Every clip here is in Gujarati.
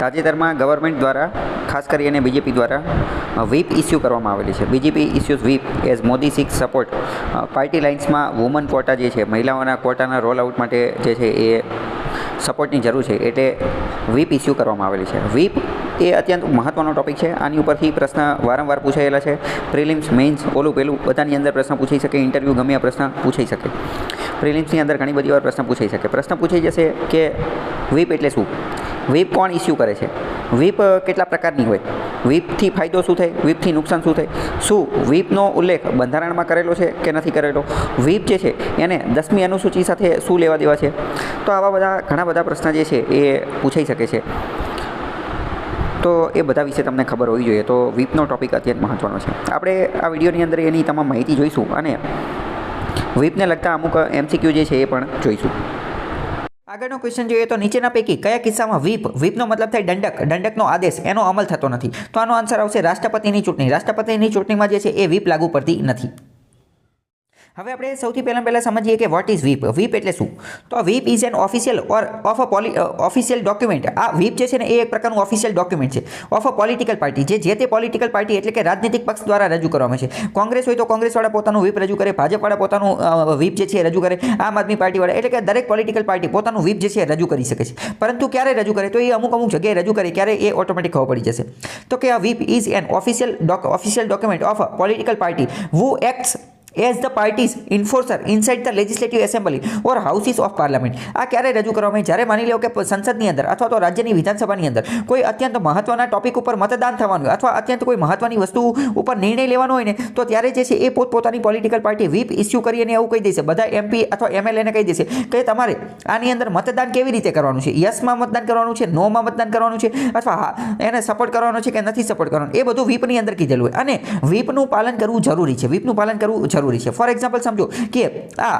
તાજેતરમાં ગવર્મેન્ટ દ્વારા ખાસ કરીને બીજેપી દ્વારા વ્હીપ ઇસ્યુ કરવામાં આવેલી છે. BJP issues whip as Modi six support party લાઇન્સમાં વુમન કોટા જે છે, મહિલાઓના કોટાના રોલ આઉટ માટે જે છે એ સપોર્ટની જરૂર છે, એટલે વ્હીપ ઇસ્યુ કરવામાં આવેલી છે. વ્હીપ એ અત્યંત મહત્ત્વનો ટોપિક છે. આની ઉપરથી પ્રશ્ન વારંવાર પૂછાયેલા છે. પ્રિલિમ્સ, મેઇન્સ, ઓલું પેલું બધાની અંદર પ્રશ્ન પૂછાઈ શકે. ઇન્ટરવ્યૂ ગમે આ પ્રશ્ન પૂછાઈ શકે. પ્રિલિમ્સની અંદર ઘણી બધી વાર પ્રશ્ન પૂછાઈ શકે. પ્રશ્ન પૂછાઈ જશે કે વ્હીપ એટલે શું, વ્હીપ કોણ ઇસ્યુ કરે છે, વ્હીપ કેટલા પ્રકારની હોય, વ્હીપથી ફાયદો શું થાય, વ્હીપથી નુકસાન શું થાય, શું વ્હીપનો ઉલ્લેખ બંધારણમાં કરેલો છે કે નથી કરેલો, વ્હીપ જે છે એને 10મી અનુસૂચિ સાથે શું લેવા દેવા છે. તો આવા બધા ઘણા બધા પ્રશ્ન જે છે એ પૂછાઈ શકે છે. તો એ બધા વિશે તમને ખબર હોવી જોઈએ. તો વ્હીપનો ટોપિક અત્યંત મહત્ત્વનો છે. આપણે આ વિડીયોની અંદર એની તમામ માહિતી જોઈશું અને વ્હીપને લગતા અમુક MCQ જે છે એ પણ જોઈશું. આગળનો ક્વેશ્ચન જોઈએ તો નીચેના પૈકી કયા કિસ્સામાં વ્હીપનો મતલબ થાય દંડક, દંડકનો આદેશ, એનો અમલ થતો નથી. તો આનો આન્સર આવશે રાષ્ટ્રપતિની ચૂંટણી. રાષ્ટ્રપતિની ચૂંટણીમાં જે છે એ વ્હીપ લાગુ પડતી નથી. હવે આપણે સૌથી પહેલાં સમજીએ કે વોટ ઇઝ વ્હીપ. વ્હીપ એટલે શું? તો whip is an official or of a official document. આ વ્હીપ જે છે ને એ એક પ્રકારનું ઓફિશિયલ ડોક્યુમેન્ટ છે ઓફ અ પોલિટિકલ પાર્ટી, જે તે પોલિટિકલ પાર્ટી એટલે કે રાજનીતિક પક્ષ દ્વારા રજૂ કરવામાં છે. કોંગ્રેસ હોય તો કોંગ્રેસવાળા પોતાનું વ્હીપ રજૂ કરે, ભાજપવાળા પોતાનું વ્હીપ જે છે એ રજૂ કરે, આમ આદમી પાર્ટીવાળા, એટલે કે દરેક પોલિટિકલ પાર્ટી પોતાનું વ્હીપ જે છે એ રજૂ કરી શકે છે. પરંતુ ક્યારે રજૂ કરે? તો એ અમુક જગ્યાએ રજૂ કરે, ક્યારે એ ઓટોમેટિક ખબર પડી જશે. તો કે આ whip is an official document of a political party who acts as the party's enforcer inside the legislative assembly or houses of parliament. આ ક્યારે રજૂ કરવામાં આવે? જ્યારે માની લો કે સંસદની અંદર અથવા તો રાજ્યની વિધાનસભાની અંદર કોઈ અત્યંત મહત્વના ટોપિક ઉપર મતદાન થવાનું હોય અથવા અત્યંત કોઈ મહત્વની વસ્તુ ઉપર નિર્ણય લેવાનો હોય ને, તો ત્યારે જે છે એ પોતપોતાની પોલિટિકલ પાર્ટી વ્હીપ ઇસ્યુ કરી અને એવું કહી દેશે, બધા MP અથવા MLAને કહી દેશે કે તમારે આની અંદર મતદાન કેવી રીતે કરવાનું છે, યસમાં મતદાન કરવાનું છે, નોમાં મતદાન કરવાનું છે, અથવા એને સપોર્ટ કરવાનો છે કે નથી સપોર્ટ કરવાનો, એ બધું વ્હીપની અંદર કીધેલું હોય. અને વ્હીપનું પાલન કરવું જરૂરી છે. વ્હીપનું પાલન કરવું જરૂરી છે. ફોર એક્ઝામ્પલ સમજો કે આ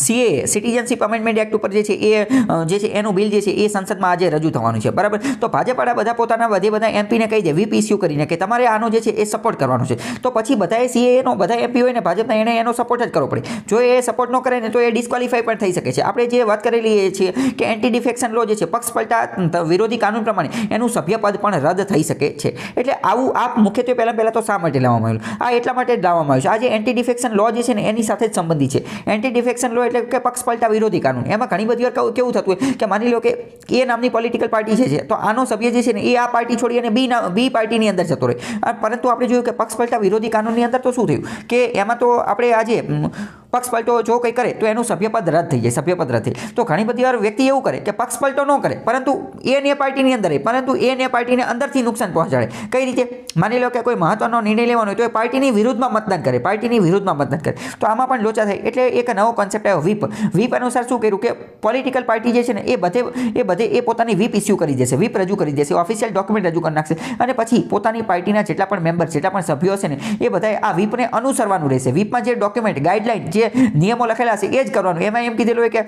CAA સિટીઝનશીપ અમેન્ડમેન્ટ એક્ટ ઉપર જે છે એનું બિલ જે છે એ સંસદમાં આજે રજૂ થવાનું છે, બરાબર. તો ભાજપવાળા બધા પોતાના બધા MPને કહી દે વ્હીપ ઇસ્યુ કરીને કે તમારે આનો જે છે એ સપોર્ટ કરવાનો છે. તો પછી બધાએ CAAનો બધા MP હોય ને ભાજપના એનો સપોર્ટ જ કરવો પડે. જો એ સપોર્ટ ન કરે ને તો એ ડિસ્ક્વોલિફાઈ પણ થઈ શકે છે. આપણે જે વાત કરેલી છે કે એન્ટી ડિફેક્શન લો જે છે, પક્ષ પલટા વિરોધી કાનૂન પ્રમાણે એનું સભ્યપદ પણ રદ થઈ શકે છે. એટલે આવું આ મુખ્યત્વે પહેલાં તો શા માટે લાવવામાં આવ્યું? આ એટલા માટે જ લાવવામાં આવ્યું છે. આ જે એન્ટી ડિફેક્શન લો જે છે ને એની સાથે જ સંબંધિત છે. એન્ટી ડિફેક્શન એટલે કે પક્ષ પલટા વિરોધી કાનૂન. એમાં ઘણી બધી વાર કેવું થતું હોય કે માની લો કે એ નામની પોલિટિકલ પાર્ટી છે, તો આનો સભ્ય જે છે ને એ આ પાર્ટી છોડી અને બી પાર્ટીની અંદર જતો રહે. પરંતુ આપણે જોયું કે પક્ષ પલટા વિરોધી કાનૂનની અંદર તો શું થયું કે એમાં તો આપણે આજે પક્ષ પલટો જો કંઈ કરે તો એનું સભ્યપદ રદ થઈ જાય, સભ્યપદ રદ થઈ. તો ઘણી બધી વાર વ્યક્તિ એવું કરે કે પક્ષ પલટો ન કરે પરંતુ એ પાર્ટીની અંદર રહે, પરંતુ એ પાર્ટીને અંદરથી નુકસાન પહોંચાડે. કઈ રીતે? માની લો કે કોઈ મહત્વનો નિર્ણય લેવાનો હોય તો એ પાર્ટીની વિરુદ્ધમાં મતદાન કરે, પાર્ટીની વિરુદ્ધમાં મતદાન કરે. તો આમાં પણ લોચા થાય. એટલે એક નવો કોન્સેપ્ટ આવ્યો વ્હીપ. વ્હીપ અનુસાર શું કર્યું કે પોલિટિકલ પાર્ટી જે છે ને એ બધે પોતાની વ્હીપ ઇસ્યુ કરી દેશે, વ્હીપ રજૂ કરી દેશે, ઓફિશિયલ ડોક્યુમેન્ટ રજૂ કરી નાખશે અને પછી પોતાની પાર્ટીના જેટલા પણ મેમ્બર, જેટલા પણ સભ્યો છે ને એ બધાએ આ વ્હીપને અનુસરવાનું રહેશે. વ્હીપમાં જે ડોક્યુમેન્ટ, ગાઈડલાઇન, જે નિયમો લખેલા છે એ જ કરવાનું. એમાં એમ કીધેલું હોય કે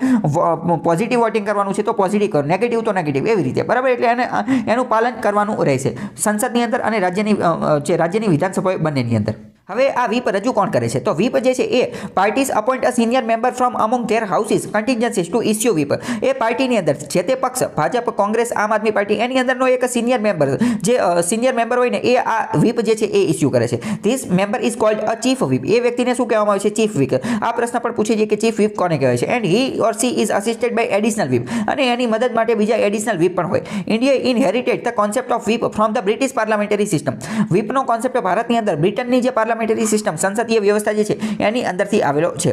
પોઝિટિવ વોટિંગ કરવાનું છે તો પોઝિટિવ કરો, નેગેટિવ તો નેગેટિવ, એવી રીતે, બરાબર. એટલે એનું પાલન કરવાનું રહેશે સંસદની અંદર અને રાજ્યની વિધાનસભા બંનેની અંદર. હવે આ વ્હીપ રજૂ કોણ કરે છે? તો વ્હીપ જે છે એ parties appoint a senior member from among their houses contingencies to issue whip. એ પાર્ટીની અંદર જે તે પક્ષ, ભાજપ, કોંગ્રેસ, આમ આદમી પાર્ટી, એની અંદરનો એક સિનિયર મેમ્બર, જે સિનિયર મેમ્બર હોય ને એ આ વ્હીપ જે છે એ ઇસ્યુ કરે છે. This member is called a chief whip. એ વ્યક્તિને શું કહેવામાં આવે છે? Chief whip. આ પ્રશ્ન પણ પૂછે છે કે ચીફ વ્હીપ કોને કહેવાય છે? And he or she is assisted by additional whip. અને એની મદદ માટે બીજા એડિશનલ વ્હીપ પણ હોય. India inherited the concept of whip from the British parliamentary system. વ્હીપનો કોન્સેપ્ટ ભારતની અંદર બ્રિટનની જે પાર્લામેન્ટરી સિસ્ટમ, સંસદીય વ્યવસ્થા જે છે એની અંદરથી આવેલો છે.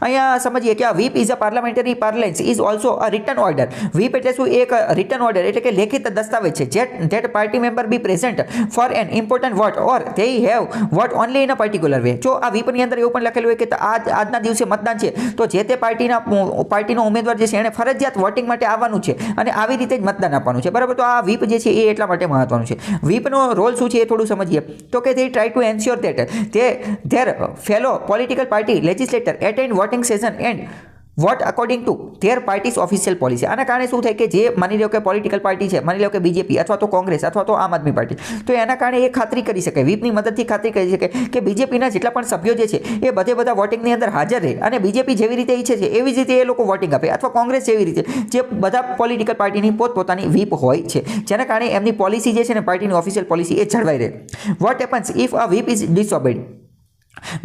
અહીંયા સમજીએ કે આ whip is a parliamentary parlance is also a written order. Whip એટલે શું? એક રિટન ઓર્ડર એટલે કે લેખિત દસ્તાવેજ છે that party member be present for an important vote or they have vote only in a particular way. જો આ વ્હીપની અંદર એવું પણ લખેલું હોય કે આજના દિવસે મતદાન છે તો જે તે પાર્ટીનો ઉમેદવાર જે છે એને ફરજિયાત વોટિંગ માટે આવવાનું છે અને આવી રીતે જ મતદાન આપવાનું છે, બરાબર. તો આ વ્હીપ જે છે એ એટલા માટે મહત્વનું છે. વ્હીપનો રોલ શું છે એ થોડું સમજીએ. તો કે they try to ensure that their fellow political party legislator attend voting session and vote according to their party's official policy. આના કારણે શું થાય કે જે માની લો કે પોલિટિકલ પાર્ટી છે, માની લો કે બીજેપી અથવા તો કોંગ્રેસ અથવા તો આમ આદમી પાર્ટી, તો એના કારણે એ ખાતરી કરી શકે, વ્હીપની મદદથી ખાતરી કરી શકે કે બીજેપીના જેટલા પણ સભ્યો જે છે એ બધા વોટિંગની અંદર હાજર રહે અને બીજેપી જેવી રીતે ઈચ્છે છે એવી જ રીતે એ લોકો વોટિંગ આપે, અથવા કોંગ્રેસ જેવી રીતે જે બધા પોલિટિકલ પાર્ટીની પોતપોતાની વ્હીપ હોય છે, જેના કારણે એમની પોલિસી જે છે ને પાર્ટીની ઓફિશિયલ પોલિસી એ જળવાઈ રહે. What happens if a whip is disobeyed.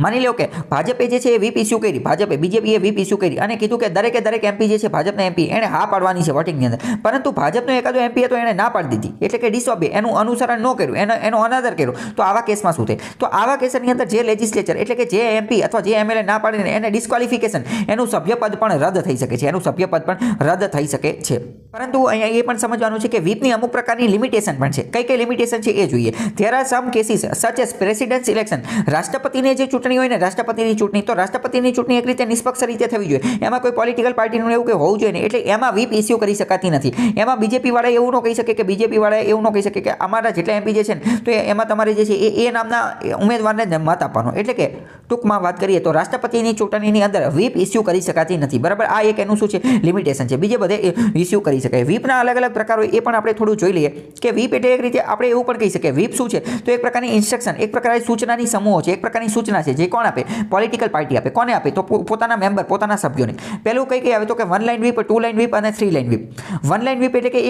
માની લો કે ભાજપે જે છે એ વ્હીપ ઇસ્યુ કરી, બીજેપીએ વ્હીપ ઇસ્યુ કરી અને કીધું કે દરેક એમપી જે છે ભાજપના એમપી એણે હા પાડવાની છે વોટિંગની અંદર, પરંતુ ભાજપનો એકાદો એમપી હતો એણે ના પાડી દીધી, એટલે કે ડિસઓબે, એનું અનુસરણ ન કર્યું, એનો અનાદર કર્યો, તો આવા કેસમાં શું થાય? તો આવા કેસની અંદર જે લેજિસ્લેચર એટલે કે જે એમપી અથવા જે એમએલએ ના પાડીને એને ડિસ્ક્વોલિફિકેશન, એનું સભ્યપદ પણ રદ થઈ શકે છે, પરંતુ અહીંયા એ પણ સમજવાનું છે કે વ્હીપની અમુક પ્રકારની લિમિટેશન પણ છે. કઈ લિમિટેશન છે એ જોઈએ. There are some cases such as presidents election. રાષ્ટ્રપતિની જે ચૂંટણી હોય ને, રાષ્ટ્રપતિની ચૂંટણી, તો રાષ્ટ્રપતિની ચૂંટણી એક રીતે નિષ્પક્ષ રીતે થવી જોઈએ, એમાં કોઈ પોલિટિકલ પાર્ટીનું એવું કે હોવું જોઈએ ને, એટલે એમાં વ્હીપ ઇસ્યુ કરી શકાતી નથી. એમાં બીજેપી વાળા એવું ન કહી શકે કે અમારા જેટલા એમપી જે છે ને, તો એમાં તમારે જે છે એ નામના ઉમેદવારને જ મત આપવાનો, એટલે કે ટૂંકમાં વાત કરીએ તો રાષ્ટ્રપતિની ચૂંટણીની અંદર વ્હીપ ઇસ્યુ કરી શકાતી નથી. બરાબર, આ એક એનું શું છે લિમિટેશન છે. બીજે બધે ઇસ્યુ કરી શકાય. વ્હીપના અલગ પ્રકારો એ પણ આપણે થોડું જોઈ લઈએ કે વ્હીપ એટલે એક રીતે આપણે એવું પણ કહી શકીએ, વ્હીપ શું છે તો એક પ્રકારની ઇન્સ્ટ્રક્શન, એક પ્રકારની સૂચનાની સમૂહ છે, એક પ્રકારની સૂચના છે, જે કોણ આપે? પોલિટિકલ પાર્ટી આપે. કોને આપે? તો પોતાના મેમ્બર, પોતાના સભ્યોને. પહેલું કઈ આવે તો કે 1 લાઇન વ્હીપ, 2 લાઇન વ્હીપ અને 3 લાઇન વ્હીપ. 1 લાઇન વ્હીપ એટલે કે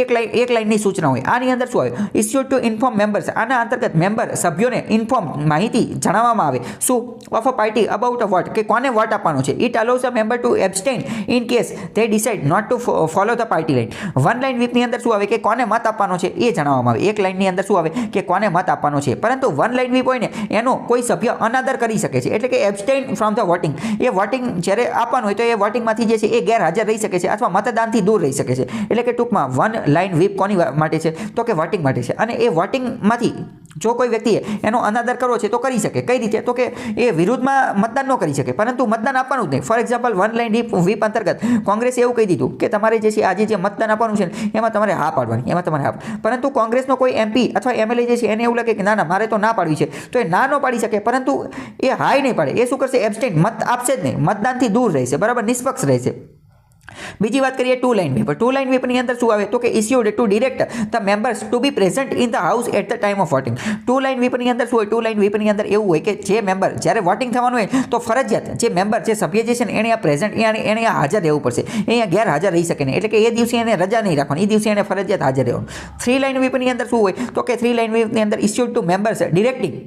એક લાઇનની સૂચના હોય. આની અંદર શું આવે? Issued to inform members. આના અંતર્ગત મેમ્બર, સભ્યોને ઇન્ફોર્મ, માહિતી જણાવવામાં આવે. શું? Of a party about a vote, કે કોને વોટ આપવાનો છે. It allows a member to abstain in case they decide not to follow the party line. 1 line વ્હીપની અંદર શું આવે કે કોને મત આપવાનો છે એ જણાવવામાં આવે. એક લાઇનની અંદર શું આવે કે કોને મત આપવાનો છે, પરંતુ 1 લાઇન વ્હીપ હોય ને એનો કોઈ સભ્ય અનાદર કરી શકે છે, એટલે કે એબ્સ્ટેન ફ્રોમ ધ વોટિંગ. એ વોટિંગ જ્યારે આપવાનું હોય તો એ વોટિંગમાંથી જે છે એ ગેરહાજર રહી શકે છે અથવા મતદાનથી દૂર રહી શકે છે. એટલે કે ટૂંકમાં 1 લાઇન વ્હીપ કોની માટે છે તો કે વોટિંગ માટે છે. અને એ વોટિંગમાંથી જો કોઈ વ્યક્તિએ એનો અનાદર કરવો છે તો કરી શકે. કઈ રીતે? તો કે એ વિરુદ્ધમાં મતદાન ન કરી શકે, પરંતુ મતદાન આપવાનું જ નહીં. ફોર એક્ઝામ્પલ 1 લાઇન વ્હીપ અંતર્ગત કોંગ્રેસે એવું કહી દીધું કે તમારે જે છે આજે જે મતદાન આપવાનું છે એમાં તમારે હા પાડવાની, પરંતુ કોંગ્રેસનો કોઈ એમપી અથવા એમએલએ જે છે એને એવું લાગે કે ના મારે તો ના પાડવી છે, તો એ ના ન પાડી શકે, પરંતુ એ હાય નહીં પાડે. એ શું કરશે? એબ્સ્ટેન, મત આપશે જ નહીં, મતદાનથી દૂર રહેશે. બરાબર, નિષ્પક્ષ રહેશે. બીજી વાત કરીએ 2 લાઇન વ્હીપ. 2 લાઇન વ્હીપની અંદર શું આવે તો કે issued to direct the members to be present in the house at the time of voting. 2 line વ્હીપની અંદર શું હોય? 2 લાઇન વ્હીપની અંદર એવું હોય કે જે મેમ્બર જ્યારે વોટિંગ થવાનું હોય તો ફરજિયાત જે મેમ્બર, જે સભ્ય જે છે ને એને આ પ્રેઝન્ટ, એને હાજર રહેવું પડશે. અહીંયા ગેરહાજર રહી શકે નહીં, એટલે કે એ દિવસે એને રજા નહીં રાખવાની, એ દિવસે એને ફરજિયાત હાજર રહેવાનું. 3 લાઇન વ્હીપની અંદર શું હોય તો કે 3 લાઇન વ્હીપની અંદર issued to members directing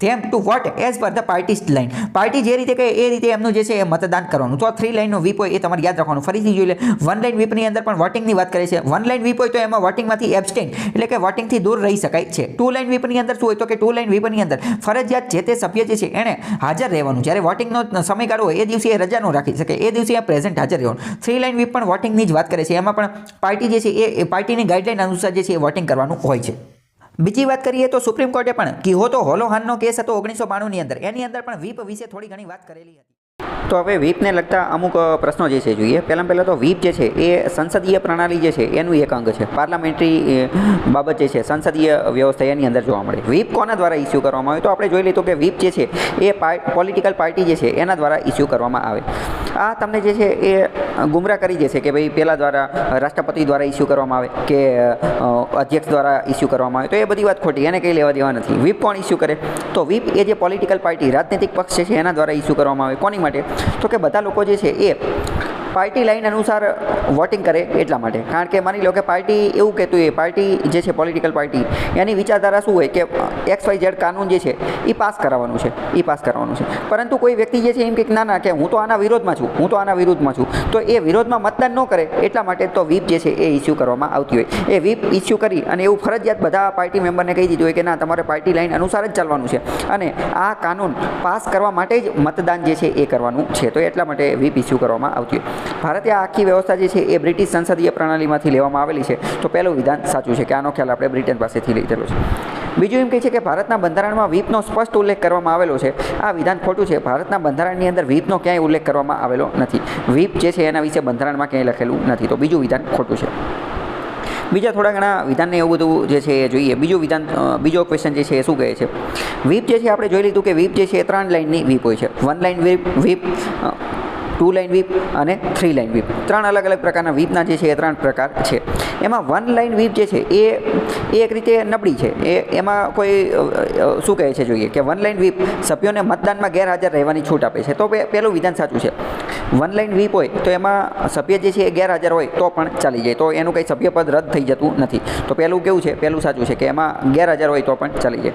them to vote as per the party's line. Party જે રીતે કહે એ રીતે એમનું જે છે એ મતદાન કરવાનું. તો 3 લાઇનનો વ્હીપ હોય એ તમારે યાદ રાખવાનું. ફરીથી જોઈ લે, 1 લાઇન વ્હીપની અંદર પણ વોટિંગની વાત કરે છે. 1 લાઇન વ્હીપ હોય તો એમાં વોટિંગમાંથી એબ્સ્ટેન, એટલે કે વોટિંગથી દૂર રહી શકાય છે. 2 લાઇન વ્હીપની અંદર શું હોય તો કે 2 લાઇન વ્હીપની અંદર ફરજિયાત જે તે સભ્ય જે છે એણે હાજર રહેવાનું. જ્યારે વોટિંગનો સમયગાળો હોય એ દિવસે એ રજા ન રાખી શકે, એ દિવસે પ્રેઝન્ટ હાજર રહેવાનું. 3 લાઇન વ્હીપ પણ વોટિંગની જ વાત કરે છે. એમાં પણ પાર્ટી જે છે એ પાર્ટીની ગાઈડલાઈન અનુસાર જે છે એ વોટિંગ કરવાનું હોય છે. બીજી વાત કરીએ તો સુપ્રીમ કોર્ટે પણ કિહોતો હોલોહાનનો કેસ હતો 1992ની અંદર, એની અંદર પણ વ્હીપ વિશે થોડી ઘણી વાત કરેલી હતી. તો હવે વ્હીપને લગતા અમુક પ્રશ્નો જે છે જોઈએ. પહેલાં તો વ્હીપ જે છે એ સંસદીય પ્રણાલી જે છે એનું એક અંગ છે. પાર્લામેન્ટરી બાબત જે છે, સંસદીય વ્યવસ્થા એની અંદર જોવા મળે. વ્હીપ કોના દ્વારા ઇસ્યુ કરવામાં આવે તો આપણે જોઈ લઈએ તો કે વ્હીપ જે છે એ પોલિટિકલ પાર્ટી જે છે એના દ્વારા ઇસ્યુ કરવામાં આવે. આ તમને જે છે એ ગુમરાહ કરી દેશે કે ભાઈ પહેલાં દ્વારા રાષ્ટ્રપતિ દ્વારા ઇસ્યુ કરવામાં આવે કે અધ્યક્ષ દ્વારા ઇસ્યુ કરવામાં આવે, તો એ બધી વાત ખોટી, એને કંઈ લેવા દેવા નથી. વ્હીપ કોણ ઇસ્યુ કરે તો વ્હીપ એ જે પોલિટિકલ પાર્ટી, રાજનૈતિક પક્ષ છે એના દ્વારા ઇસ્યુ કરવામાં આવે. કોની માટે? તો કે બધા લોકો જે છે એ પાર્ટી લાઈન અનુસાર વોટિંગ કરે એટલા માટે. કારણ કે માની લો કે પાર્ટી એવું કહેતું હોય, પાર્ટી જે છે પોલિટિકલ પાર્ટી એની વિચારધારા શું હોય કે XYZ કાનૂન જે છે એ પાસ કરાવવાનું છે, પરંતુ કોઈ વ્યક્તિ જે છે એમ કે ના કે હું તો આના વિરોધમાં છું, તો એ વિરોધમાં મતદાન ન કરે એટલા માટે તો વ્હીપ જે છે એ ઇસ્યુ કરવામાં આવતી હોય. એ વ્હીપ ઇસ્યુ કરી અને એવું ફરજિયાત બધા પાર્ટી મેમ્બરને કહી દીધું હોય કે ના તમારે પાર્ટી લાઈન અનુસાર જ ચાલવાનું છે અને આ કાનૂન પાસ કરવા માટે જ મતદાન જે છે એ કરવાનું છે, તો એટલા માટે વ્હીપ ઇસ્યુ કરવામાં આવતી હોય. ભારતે આ આખી વ્યવસ્થા જે છે એ બ્રિટિશ સંસદીય પ્રણાલીમાંથી લેવામાં આવેલી છે, તો પહેલું વિધાન સાચું છે કે આનો ખ્યાલ આપણે બ્રિટન પાસેથી લીધેલો છે. બીજું એમ કહે છે કે ભારતના બંધારણમાં વ્હીપનો સ્પષ્ટ ઉલ્લેખ કરવામાં આવેલો છે. આ વિધાન ખોટું છે. ભારતના બંધારણની અંદર વ્હીપનો ક્યાંય ઉલ્લેખ કરવામાં આવેલો નથી. વ્હીપ જે છે એના વિશે બંધારણમાં ક્યાંય લખેલું નથી, તો બીજું વિધાન ખોટું છે. બીજા થોડા ઘણા વિધાનને એવું બધું જે છે એ જોઈએ. બીજો ક્વેશ્ચન જે છે એ શું કહે છે? વ્હીપ જે છે આપણે જોઈ લીધું કે વ્હીપ જે છે એ 3 લાઇનની વ્હીપ હોય છે. 1 લાઇન વ્હીપ 2 લાઇન વ્હીપ અને 3 લાઇન વ્હીપ. 3 અલગ અલગ પ્રકારના વ્હીપના જે છે એ 3 પ્રકાર છે. એમાં 1 લાઇન વ્હીપ જે છે એ એક રીતે નબળી છે. એમાં કોઈ શું કહે છે જોઈએ કે 1 લાઇન વ્હીપ સભ્યોને મતદાનમાં ગેરહાજર રહેવાની છૂટ આપે છે. તો પહેલું વિધાન સાચું છે. 1 લાઇન વ્હીપ હોય તો એમાં સભ્ય જે છે એ ગેરહાજર હોય તો પણ ચાલી જાય, તો એનું કંઈ સભ્યપદ રદ થઈ જતું નથી. તો પહેલું કેવું છે, પહેલું સાચું છે કે એમાં ગેરહાજર હોય તો પણ ચાલી જાય.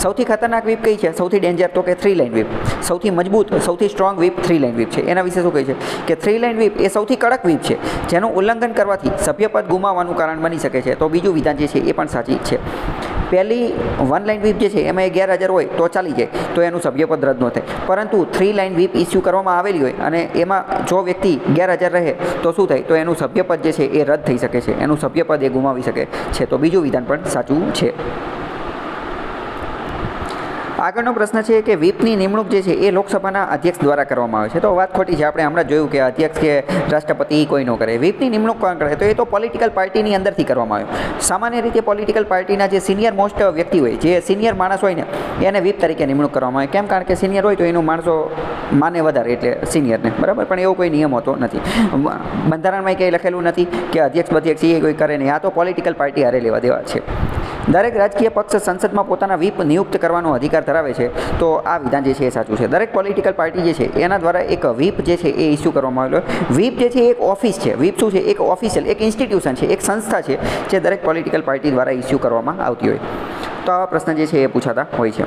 સૌથી ખતરનાક વ્હીપ કઈ છે, સૌથી ડેન્જર, તો કે 3 લાઇન વ્હીપ. સૌથી મજબૂત, સૌથી સ્ટ્રોંગ વ્હીપ 3 લાઇન વ્હીપ છે. એના વિશે શું કહે છે કે 3 લાઇન વ્હીપ એ સૌથી કડક વ્હીપ છે, જેનું ઉલ્લંઘન કરવાથી સભ્યપદ ગુમાવવાનું કારણ બની શકે છે. તો બીજું વિધાન જે છે એ પણ સાચી છે. પહેલી 1 લાઇન વ્હીપ જે છે એમાં એ ગેરહાજર હોય તો ચાલી જાય, તો એનું સભ્યપદ રદ ન થાય. પરંતુ 3 લાઇન વ્હીપ ઇસ્યુ કરવામાં આવેલી હોય અને એમાં જો વ્યક્તિ ગેરહાજર રહે તો શું થાય, તો એનું સભ્યપદ જે છે એ રદ થઈ શકે છે, એનું સભ્યપદ એ ગુમાવી શકે છે. તો બીજું વિધાન પણ સાચું છે. આગળનો પ્રશ્ન છે કે વ્હીપની નિમણૂક જે છે એ લોકસભાના અધ્યક્ષ દ્વારા કરવામાં આવે છે. તો વાત ખોટી છે. આપણે હમણાં જોયું કે અધ્યક્ષ કે રાષ્ટ્રપતિ કોઈ ન કરે. વ્હીપની નિમણૂક કોણ કરે, તો એ તો પોલિટિકલ પાર્ટીની અંદરથી કરવામાં આવે. સામાન્ય રીતે પોલિટિકલ પાર્ટીના જે સિનિયર મોસ્ટ વ્યક્તિ હોય, જે સિનિયર માણસ હોય ને, એને વ્હીપ તરીકે નિમણૂક કરવામાં આવે. કેમ? કારણ કે સિનિયર હોય તો એનું માણસો માને વધારે, એટલે સિનિયરને, બરાબર. પણ એવો કોઈ નિયમ હોતો નથી. બંધારણમાં કંઈ લખેલું નથી કે અધ્યક્ષ અધ્યક્ષ એ કોઈ કરે નહીં. આ તો પોલિટિકલ પાર્ટી હારે લેવા દેવા છે. દરેક રાજકીય પક્ષ સંસદમાં પોતાના વ્હીપ નિયુક્ત કરવાનો અધિકાર ધરાવે છે. તો આ વિધાન જે છે એ સાચું છે. દરેક પોલિટિકલ પાર્ટી જે છે એના દ્વારા એક વ્હીપ જે છે એ ઇસ્યુ કરવામાં આવેલો. વ્હીપ જે છે એક ઓફિસ છે. વ્હીપ શું છે? એક ઓફિશિયલ, એક ઇન્સ્ટિટ્યુશન છે, એક સંસ્થા છે જે દરેક પોલિટિકલ પાર્ટી દ્વારા ઇસ્યુ કરવામાં આવતી હોય. તો આવા પ્રશ્ન જે છે એ પૂછાતા હોય છે.